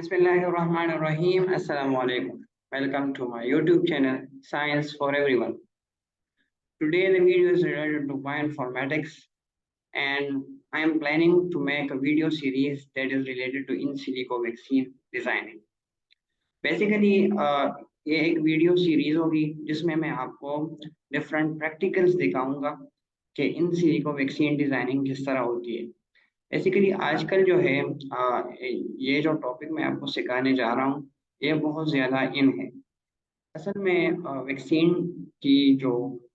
Bismillahirrahmanirrahim. Assalamu alaikum. Welcome to my YouTube channel, Science for Everyone. Today the video is related to bioinformatics, and I am planning to make a video series that is related to in silico vaccine designing. Basically, ये एक video series होगी जिसमें मैं आपको different practicals दिखाऊंगा कि in silico vaccine designing किस तरह होती है। बेसिकली आजकल जो है ये जो टॉपिक मैं आपको सिखाने जा रहा हूँ ये बहुत ज़्यादा इन है। असल में वैक्सीन की जो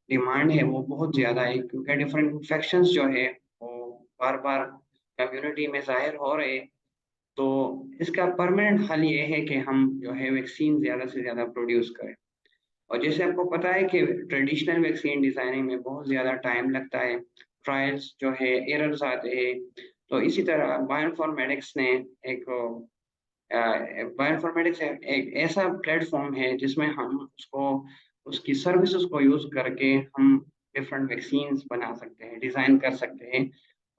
डिमांड है वो बहुत ज़्यादा है, क्योंकि डिफरेंट इन्फेक्शंस जो है वो बार बार कम्युनिटी में ज़ाहिर हो रहे। तो इसका परमानेंट हल ये है कि हम जो है वैक्सीन ज़्यादा से ज़्यादा प्रोड्यूस करें। और जैसे आपको पता है कि ट्रेडिशनल वैक्सीन डिज़ाइनिंग में बहुत ज़्यादा टाइम लगता है, ट्रायल्स जो है एरर्स आते हैं। तो इसी तरह बायोइन्फॉर्मेटिक्स ने एक बायोइन्फॉर्मेटिक्स एक ऐसा प्लेटफॉर्म है जिसमें हम उसको उसकी सर्विसेज को यूज़ करके हम डिफरेंट वैक्सीन्स बना सकते हैं, डिज़ाइन कर सकते हैं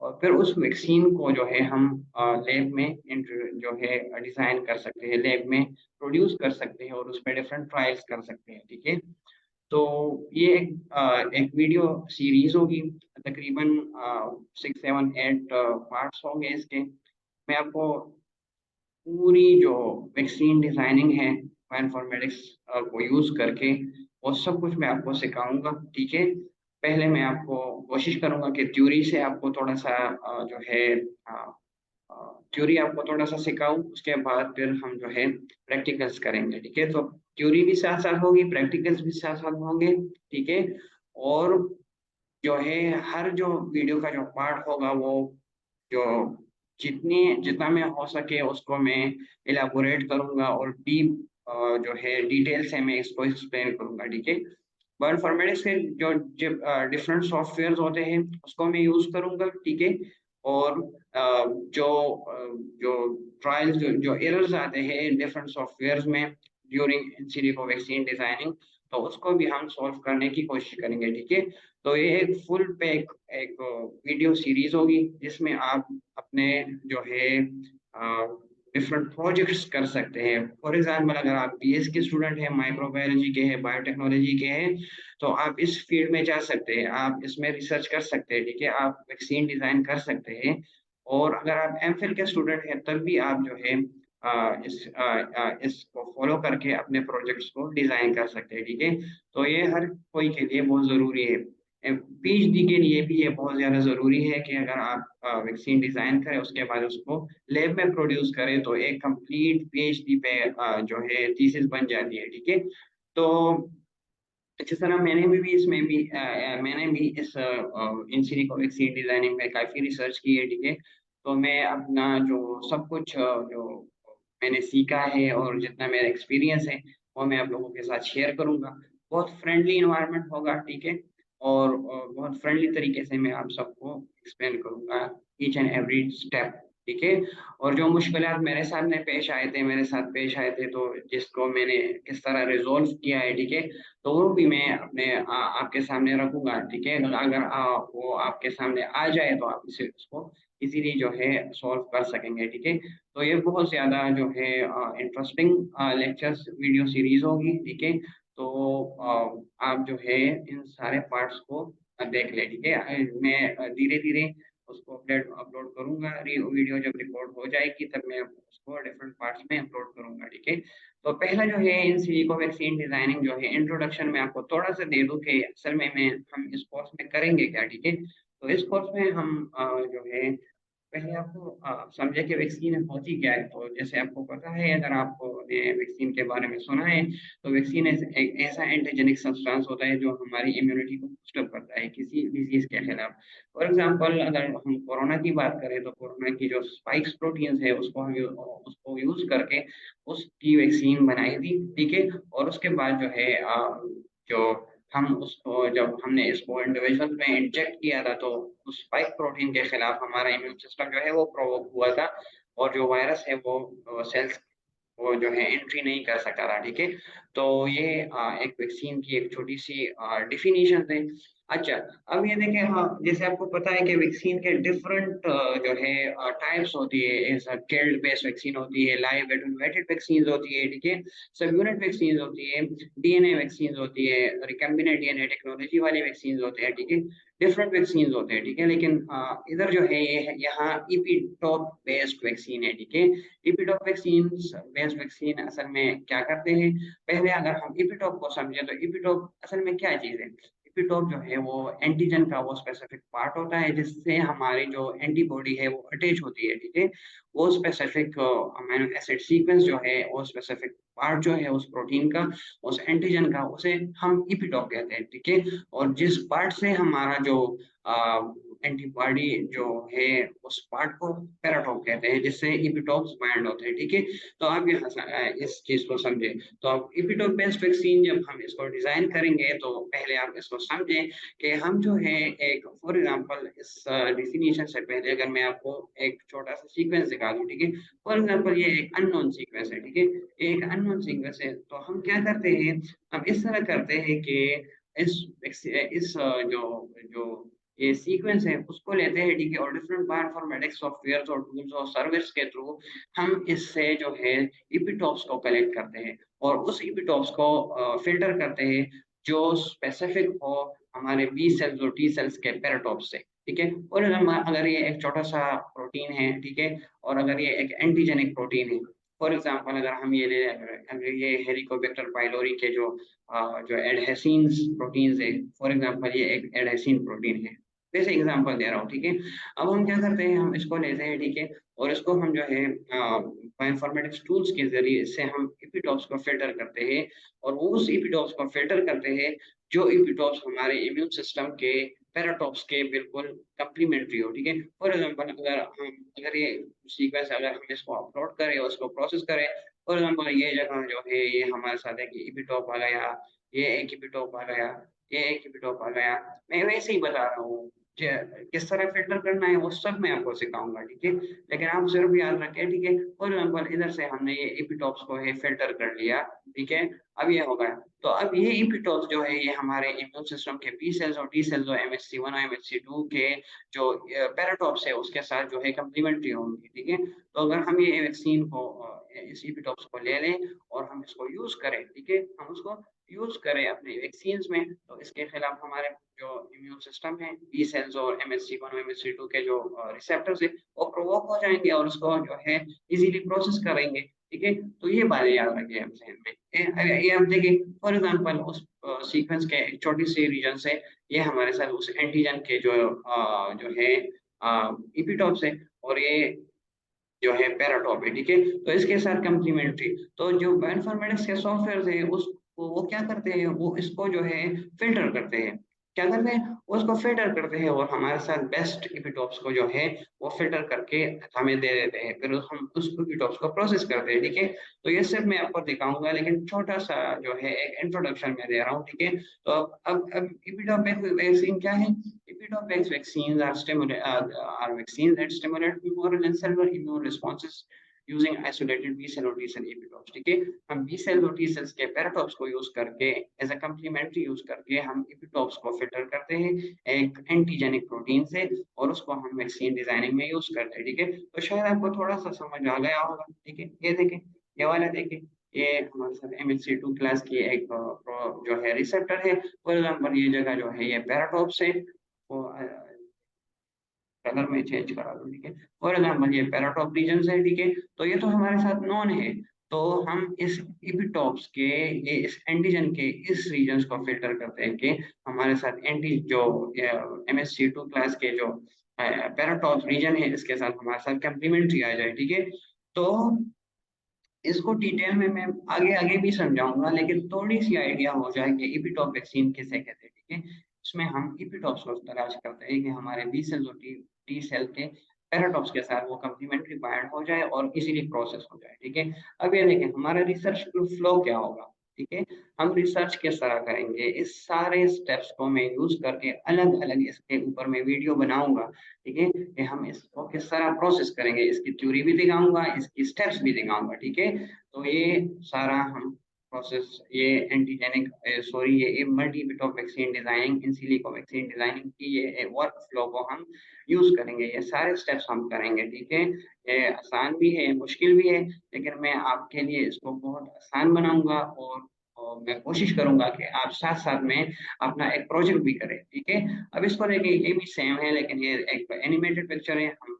और फिर उस वैक्सीन को जो है हम लैब में जो है डिज़ाइन कर सकते हैं, लैब में प्रोड्यूस कर सकते हैं और उसमें डिफरेंट ट्रायल्स कर सकते हैं। ठीक है, तो ये एक वीडियो सीरीज होगी, तकरीबन 6, 7, 8 पार्ट्स होंगे इसके। मैं आपको पूरी जो वैक्सीन डिज़ाइनिंग है बायोइन्फॉर्मेटिक्स को यूज़ करके वो सब कुछ मैं आपको सिखाऊंगा। ठीक है, पहले मैं आपको कोशिश करूंगा कि थ्योरी से आपको थोड़ा सा जो है थ्योरी आपको थोड़ा सा सिखाऊं, उसके बाद फिर हम जो है प्रैक्टिकल्स करेंगे। ठीक है, तो थ्योरी भी साथ साथ होगी, प्रैक्टिकल्स भी साथ साथ होंगे। ठीक है, और जो है हर जो वीडियो का जो पार्ट होगा वो जो जितना मैं हो सके उसको मैं इलाबोरेट करूंगा और डीप जो है डिटेल से मैं इसको एक्सप्लेन करूंगा। ठीक है, बायोइन्फॉर्मेटिक्स के जो डिफरेंट सॉफ्टवेयर होते हैं उसको मैं यूज़ करूंगा। ठीक है, और जो जो ट्रायल्स जो एरर्स आते हैं डिफरेंट सॉफ्टवेयर्स में during in silico vaccine designing, तो उसको भी हम सॉल्व करने की कोशिश करेंगे। ठीक है, तो ये एक फुल पैक एक वीडियो सीरीज होगी जिसमें आप अपने जो है डिफरेंट प्रोजेक्ट्स कर सकते हैं। फॉर एग्जांपल अगर आप बीएस के स्टूडेंट हैं, माइक्रोबायोलॉजी के हैं, बायोटेक्नोलॉजी के हैं, तो आप इस फील्ड में जा सकते हैं, आप इसमें रिसर्च कर सकते हैं। ठीक है, आप वैक्सीन डिज़ाइन कर सकते हैं। और अगर आप एमफिल के स्टूडेंट हैं तब भी आप जो है इसको फॉलो करके अपने प्रोजेक्ट्स को डिज़ाइन कर सकते हैं। ठीक है, तो ये हर कोई के लिए बहुत ज़रूरी है। पीएचडी के लिए भी ये बहुत ज़्यादा ज़रूरी है कि अगर आप वैक्सीन डिज़ाइन करें उसके बाद उसको लैब में प्रोड्यूस करें तो एक कंप्लीट पीएचडी पे जो है थीसिस बन जाती है। ठीक है, तो जिस तरह मैंने भी इस इन सिलिको वैक्सीन डिज़ाइनिंग में काफ़ी रिसर्च की है। ठीक है, तो मैं अपना जो सब कुछ जो मैंने सीखा है और जितना मेरा एक्सपीरियंस है वो मैं आप लोगों के साथ शेयर करूँगा। बहुत फ्रेंडली इन्वायरमेंट होगा। ठीक है, और बहुत फ्रेंडली तरीके से मैं आप सबको एक्सप्लेन करूँगा ईच एंड एवरी स्टेप। ठीक है, और जो मुश्किलात मेरे साथ पेश आए थे तो जिसको मैंने किस तरह रिजॉल्व किया है। ठीक है, तो वो भी मैं अपने आपके सामने रखूँगा। ठीक है, अगर वो आपके सामने आ जाए तो आप इसे उसको इज़िली जो है सॉल्व कर सकेंगे। ठीक है, तो ये बहुत ज़्यादा जो है इंटरेस्टिंग लेक्चर्स वीडियो सीरीज़ होगी। ठीक है, तो आप जो है इन सारे पार्ट्स को देख लें। ठीक है, मैं धीरे-धीरे उसको अपलोड करूँगा। वीडियो जब रिकॉर्ड हो जाएगी तब मैं उसको डिफरेंट पार्ट्स में अपलोड करूँगा। ठीक है, तो पहला जो है इन सिलिको वैक्सीन डिजाइनिंग जो है इंट्रोडक्शन में आपको थोड़ा सा दे दूं कि असल में मैं हम इस कोर्स में करेंगे क्या। ठीक है, तो इस कोर्स में हम जो है पहले आपको समझे कि वैक्सीन होती क्या है। तो जैसे आपको पता है, अगर आपने वैक्सीन के बारे में सुना है, तो वैक्सीन एक ऐसा एंटीजेनिक सब्सटेंस होता है जो हमारी इम्यूनिटी को बूस्ट अप करता है किसी डिजीज के खिलाफ। फॉर एग्जांपल अगर हम कोरोना की बात करें तो कोरोना की जो स्पाइक्स प्रोटीन्स है उसको यूज करके उसकी वैक्सीन बनाई थी। ठीक है, और उसके बाद जो है जो हम उसको जब हमने इसको इंडिविजुअल में इंजेक्ट किया था तो उस स्पाइक प्रोटीन के खिलाफ हमारा इम्यून सिस्टम जो है वो प्रोवोक हुआ था और जो वायरस है वो सेल्स वो जो है एंट्री नहीं कर सका था। ठीक है, तो ये एक वैक्सीन की एक छोटी सी डिफिनीशन है। अच्छा, अब ये देखें, हाँ, जैसे आपको पता है कि वैक्सीन के डिफरेंट जो है टाइप्स होती है। ऐसा किल्ड बेस्ड वैक्सीन होती है, लाइव एटेन्यूएटेड वैक्सीन होती है, ठीक है, सब यूनिट वैक्सीन होती है, डीएनए वैक्सीन होती है, रिकम्बिनेंट डीएनए टेक्नोलॉजी वाली वैक्सीन होते हैं, ठीक है, डिफरेंट वैक्सीन होते हैं, ठीक है। लेकिन इधर जो है ये यहाँ इपीटॉप बेस्ड वैक्सीन है, ठीक है। इपीटॉप वैक्सीन बेस्ड वैक्सीन असल में क्या करते हैं, पहले अगर हम इपीटॉप को समझे तो इपीटॉप असल में क्या चीज है। इपीटॉप जो है वो एंटीजन का वो स्पेसिफिक पार्ट होता है जिससे हमारी जो एंटीबॉडी है वो अटैच होती है, ठीक है। वो स्पेसिफिक अमीनो एसिड सीक्वेंस जो है, वो स्पेसिफिक पार्ट जो है उस प्रोटीन का, उस एंटीजन का, उसे हम इपीटॉप कहते हैं, ठीक है। और जिस पार्ट से हमारा जो एंटीबॉडी जो है उस पार्ट को पैराटॉप कहते हैं, जिससे इपीटॉप्स बाइंड होते हैं, ठीक है। तो आप यहाँ इस चीज को समझे। तो अब इपीटॉप बेस्ड वैक्सीन जब हम इसको डिजाइन करेंगे तो पहले आप इसको समझें कि हम जो है एक, फॉर एग्जांपल, इस डिफिनीशन से पहले अगर मैं आपको एक छोटा सा सीक्वेंस दिखा दूं, ठीक है। फॉर एग्जांपल ये एक अननोन सीक्वेंस है, ठीक है, ये एक अननोन सीक्वेंस है। तो हम क्या करते हैं, हम इस तरह करते हैं कि इस जो जो ये सीक्वेंस है उसको लेते हैं, ठीक है, और डिफरेंट बायोइन्फॉर्मेटिक्स सॉफ्टवेयर और टूल्स और सर्विस के थ्रू हम इससे जो है इपीटॉप्स को कलेक्ट करते हैं और उस इपीटॉप्स को फिल्टर करते हैं जो स्पेसिफिक हो हमारे बी सेल्स और टी सेल्स के पेराटॉप से, ठीक है। और अगर ये एक छोटा सा प्रोटीन है, ठीक है, और अगर ये एक एंटीजेनिक प्रोटीन है, फॉर एग्जांपल अगर हम ये ले, अगर ये हेलिकोबैक्टर पाइलोरी के जो एडहेसिन्स प्रोटीन्स है, फॉर एग्जांपल ये एक एडहेसिन प्रोटीन है, जैसे एग्जांपल दे रहा हूँ, ठीक है। अब हम क्या करते हैं, हम इसको लेते हैं, ठीक है, और इसको हम जो है बायोइन्फॉर्मेटिक्स टूल्स के जरिए इससे हम इपीटॉप्स को फिल्टर करते हैं और वो उस इपीटॉप्स को फिल्टर करते हैं जो इपीटॉप्स हमारे इम्यून सिस्टम के पैराटॉप्स के बिल्कुल कम्प्लीमेंट्री हो, ठीक है। फॉर एग्जांपल अगर ये सीक्वेंस अगर हम इसको अपलोड करें और उसको प्रोसेस करें, फॉर एग्जांपल ये जगह जो है ये हमारे साथ है कि इपीटॉप आ गया, ये एक इपीटॉप आ गया, ये एक इपीटॉप आ गया। मैं वैसे ही बता रहा हूँ, किस तरह फिल्टर करना है वो सब मैं आपको सिखाऊंगा, ठीक है। लेकिन आप सिर्फ याद रखें, ठीक है। फॉर एग्जाम्पल इधर से हमने ये इपीटॉप्स को है फिल्टर कर लिया, ठीक है। अब ये हो गया, तो अब ये इपीटॉप्स जो है ये हमारे इम्यून सिस्टम के बी सेल्स और टी सेल्स और MHC1 और MHC2 के जो पैराटॉप्स है उसके साथ जो है कम्प्लीमेंट्री होंगी, ठीक है। तो अगर हम ये वैक्सीन को इस इपीटॉप्स को ले लें और हम इसको यूज करें, ठीक है, हम उसको यूज करें अपने वैक्सीन में, तो इसके खिलाफ हमारे जो इम्यून सिस्टम है, बी सेल्स और MHC1 और MHC2 के जो रिसेप्टर्स है वो प्रोवोक हो जाएंगे और उसको जो है इजीली प्रोसेस करेंगे, ठीक है। तो ये बातें याद रखिए आप ज़हन में। ये हम देखिए, फॉर एग्जांपल उस सीक्वेंस के एक छोटी सी रीजन से ये हमारे साथ उस एंटीजन के जो है इपिटॉप्स है और ये जो है पैराटॉप है, ठीक है। तो इसके साथ कम्प्लीमेंट्री, तो जो बायोइन्फॉर्मेटिक्स के सॉफ्टवेयर है उस वो क्या करते हैं, वो इसको जो है फिल्टर करते हैं, क्या करते हैं, वो उसको फिल्टर करते हैं और हमारे साथ बेस्ट इपिटॉप्स को जो है वो फिल्टर करके हमें दे देते हैं, फिर हम उस इपिटॉप्स को प्रोसेस करते हैं, ठीक है। तो ये सब मैं आपको दिखाऊंगा, लेकिन छोटा सा जो है एक इंट्रोडक्शन मैं दे रहा हूँ, ठीक है। तो अब इपिटॉप वैक्सीन क्या है। Epitope-based vaccines are vaccines that stimulate humoral and cellular immune responses using isolated B cell और T cell epitopes, ठीक है। हम B cell और T cells के पैराटॉप्स को यूज करके एज अ कम्प्लीमेंट्री यूज करके हम एपिटॉप्स को फिल्टर करते हैं एक एंटीजेनिक प्रोटीन से और उसको हम वैक्सीन डिजाइनिंग में यूज करते हैं, ठीक है। तो शायद आपको थोड़ा सा समझ आ गया होगा, ठीक है। ये देखें, ये वाला देखें, ये हमारे साथ MHC2 क्लास की एक जो है रिसेप्टर है। फॉर एग्जाम्पल ये जगह जो है ये पैराटॉप्स है, वो कलर में चेंज करा दूं, ठीक है। फॉर एग्जाम्पल ये पैराटॉप रीजन है, ठीक है। तो ये तो हमारे साथ नॉन है, तो हम इस इपिटॉप्स के ये इस एंटीजन के इस रीजन को फिल्टर करते हैं कि हमारे साथ एंटी जो MHC2 क्लास के जो पैराटॉप रीजन है इसके साथ हमारे साथ कम्प्लीमेंट्री आ जाए, ठीक है। तो इसको डिटेल में मैं आगे आगे भी समझाऊंगा, लेकिन थोड़ी सी आइडिया हो जाए कि इपिटॉप वैक्सीन किसे कहते हैं, ठीक है। इसमें हम इपिटॉप्स को तलाश करते हैं कि हमारे बी सेल और टी सेल के पैराटॉप्स के साथ वो कम्प्लीमेंट्री बाइंड हो जाए और इजीली प्रोसेस हो जाए, ठीक है। अब ये देखें हमारा रिसर्च फ्लो क्या होगा, ठीक है। हम रिसर्च किस तरह करेंगे, इस सारे स्टेप्स को मैं यूज करके अलग अलग इसके ऊपर मैं वीडियो बनाऊंगा, ठीक है, कि हम इसको किस तरह प्रोसेस करेंगे, इसकी थ्योरी भी दिखाऊंगा, इसकी स्टेप्स भी दिखाऊंगा, ठीक है। तो ये सारा हम प्रोसेस, ये एंटीजेनिक सॉरी ये multi-epitope vaccine designing, in silico vaccine designing की ये वर्क फ्लो को हम यूज करेंगे। ये सारे स्टेप्स हम करेंगे, ठीक है। ये आसान भी है, मुश्किल भी है, लेकिन मैं आपके लिए इसको बहुत आसान बनाऊंगा और मैं कोशिश करूंगा कि आप साथ साथ में अपना एक प्रोजेक्ट भी करें, ठीक है। अब इसको देखिए, ये भी सेम है, लेकिन ये एक एनिमेटेड पिक्चर है। हम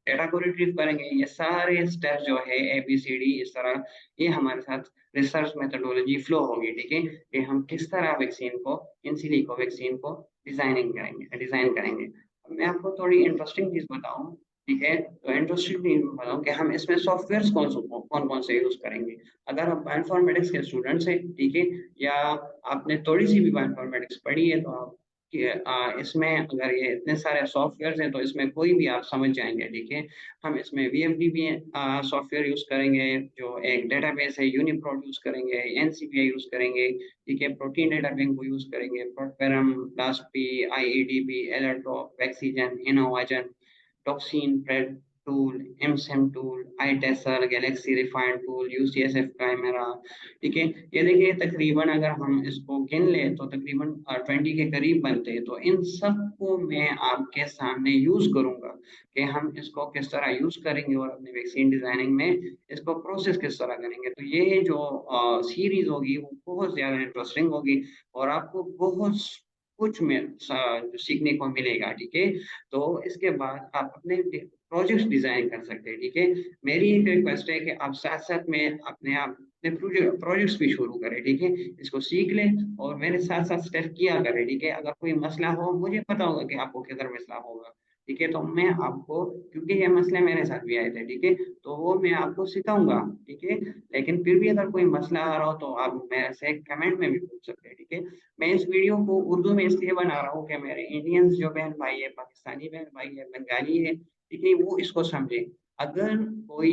डेटा को रिट्रीव करेंगे, ये सारे स्टेप जो है ABCD इस तरह, ये हमारे साथ रिसर्च मेथोडोलॉजी फ्लो होगी, ठीक है। कि हम किस तरह वैक्सीन को, इन सिलिको वैक्सीन को डिजाइन करेंगे। अब मैं आपको थोड़ी इंटरेस्टिंग चीज बताऊं, ठीक है। तो इंटरेस्टिंग चीज बताऊं कि हम इसमें सॉफ्टवेयर कौन कौन से यूज करेंगे। अगर आप बायोइन्फॉर्मेटिक्स के स्टूडेंट्स हैं, ठीक है, या आपने थोड़ी सी भी बायोइन्फॉर्मेटिक्स पढ़ी है, तो आप इसमें अगर ये इतने सारे सॉफ्टवेयर हैं तो इसमें कोई भी आप समझ जाएंगे, ठीक है। हम इसमें VFDB सॉफ्टवेयर यूज करेंगे, जो एक डेटाबेस है। यूनिप्रोट यूज करेंगे, NCBI यूज करेंगे, ठीक है। प्रोटीन डेटा बैंक को यूज करेंगे, ProtParam, BlastP, IEDB, AllerTOP, VaxiJen, Innovagen, ToxinPred tool, एमसेम tool, iTesser, galaxy refined tool, UCSF Chimera, ठीक है। ये देखिए, तकरीबन अगर हम इसको गिन ले तो तकरीबन 20 के करीब बनते हैं। तो इन सब को मैं आपके सामने यूज करूंगा कि हम इसको किस तरह यूज करेंगे और अपने वैक्सीन डिजाइनिंग में इसको प्रोसेस किस तरह करेंगे। तो ये जो सीरीज होगी वो बहुत ज्यादा इंटरेस्टिंग होगी और आपको बहुत कुछ में सीखने को मिलेगा, ठीक है। तो इसके बाद आप अपने प्रोजेक्ट्स डिजाइन कर सकते हैं, ठीक है। मेरी एक रिक्वेस्ट है कि आप साथ साथ में अपने आप प्रोजेक्ट्स भी शुरू करें, ठीक है। इसको सीख लें और मेरे साथ साथ स्टेप किया करें, ठीक है। अगर कोई मसला हो, मुझे पता होगा कि आपको किधर मसला होगा, ठीक है। तो मैं आपको, क्योंकि ये मसले मेरे साथ भी आए थे, ठीक है, तो वो मैं आपको सिखाऊंगा, ठीक है। लेकिन फिर भी अगर कोई मसला आ रहा हो तो आप मेरे से कमेंट में भी पूछ सकते हैं, ठीक है। मैं इस वीडियो को उर्दू में इसलिए बना रहा हूँ कि मेरे इंडियंस जो बहन भाई है, पाकिस्तानी बहन भाई है, बंगाली है, ठीक है, वो इसको समझे। अगर कोई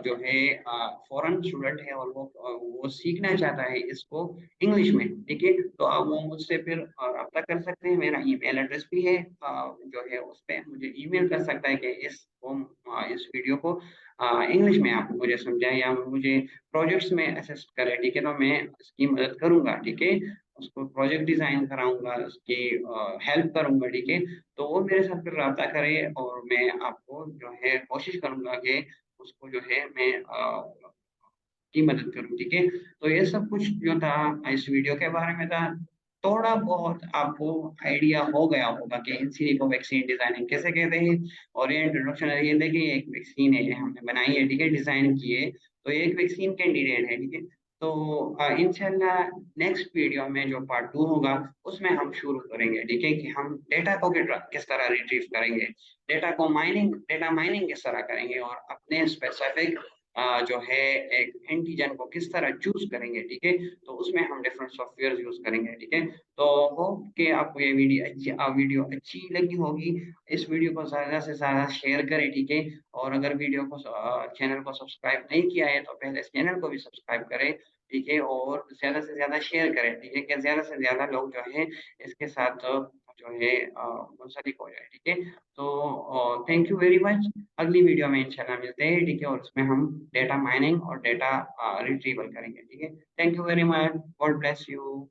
जो है फॉरेन स्टूडेंट है और वो सीखना चाहता है इसको इंग्लिश में, ठीक है, तो आप वो मुझसे फिर रब्ता कर सकते हैं। मेरा ईमेल एड्रेस भी है, जो है उस पर मुझे ईमेल कर सकता है कि इस वीडियो को इंग्लिश में आप मुझे समझाएं या मुझे प्रोजेक्ट्स में असिस्ट करें, ठीक है। तो मैं इसकी मदद करूंगा, ठीक है। उसको प्रोजेक्ट डिजाइन कराऊंगा, उसकी हेल्प करूंगा, ठीक है। तो वो मेरे साथ फिर रब्ता करे और मैं आपको जो है कोशिश करूंगा कि उसको जो है मैं की मदद करूं, ठीक है। तो ये सब कुछ जो था इस वीडियो के बारे में था। थोड़ा बहुत आपको आइडिया हो गया होगा कि इन को वैक्सीन डिजाइनिंग कैसे कहते हैं। और ये इंट्रोडक्शन है, ये देखिए एक वैक्सीन है, ये हमने बनाई है, ठीक है, डिजाइन की है। तो ये एक वैक्सीन कैंडिडेट है, ठीक है। तो इंशाल्लाह नेक्स्ट वीडियो में जो पार्ट 2 होगा उसमें हम शुरू करेंगे, ठीक है, कि हम डेटा को किस तरह रिट्रीव करेंगे, डेटा माइनिंग किस तरह करेंगे और अपने स्पेसिफिक जो है एक एंटीजन को किस तरह चूज करेंगे, ठीक है। तो उसमें हम डिफरेंट सॉफ्टवेयर यूज करेंगे, ठीक है। तो होप कि आपको ये वीडियो अच्छी लगी होगी। इस वीडियो को ज्यादा से ज्यादा शेयर करें, ठीक है। और अगर वीडियो को चैनल को सब्सक्राइब नहीं किया है तो पहले इस चैनल को भी सब्सक्राइब करें, ठीक है। और ज्यादा से ज्यादा शेयर करें, ठीक है, कि ज्यादा से ज्यादा लोग जो है इसके साथ जो है मुंसलिक हो जाए, ठीक है। तो थैंक यू वेरी मच। अगली वीडियो में इंशाल्लाह मिलते हैं, ठीक है। और उसमें हम डेटा माइनिंग और डेटा रिट्रीवल करेंगे, ठीक है। Thank you very much, God bless you.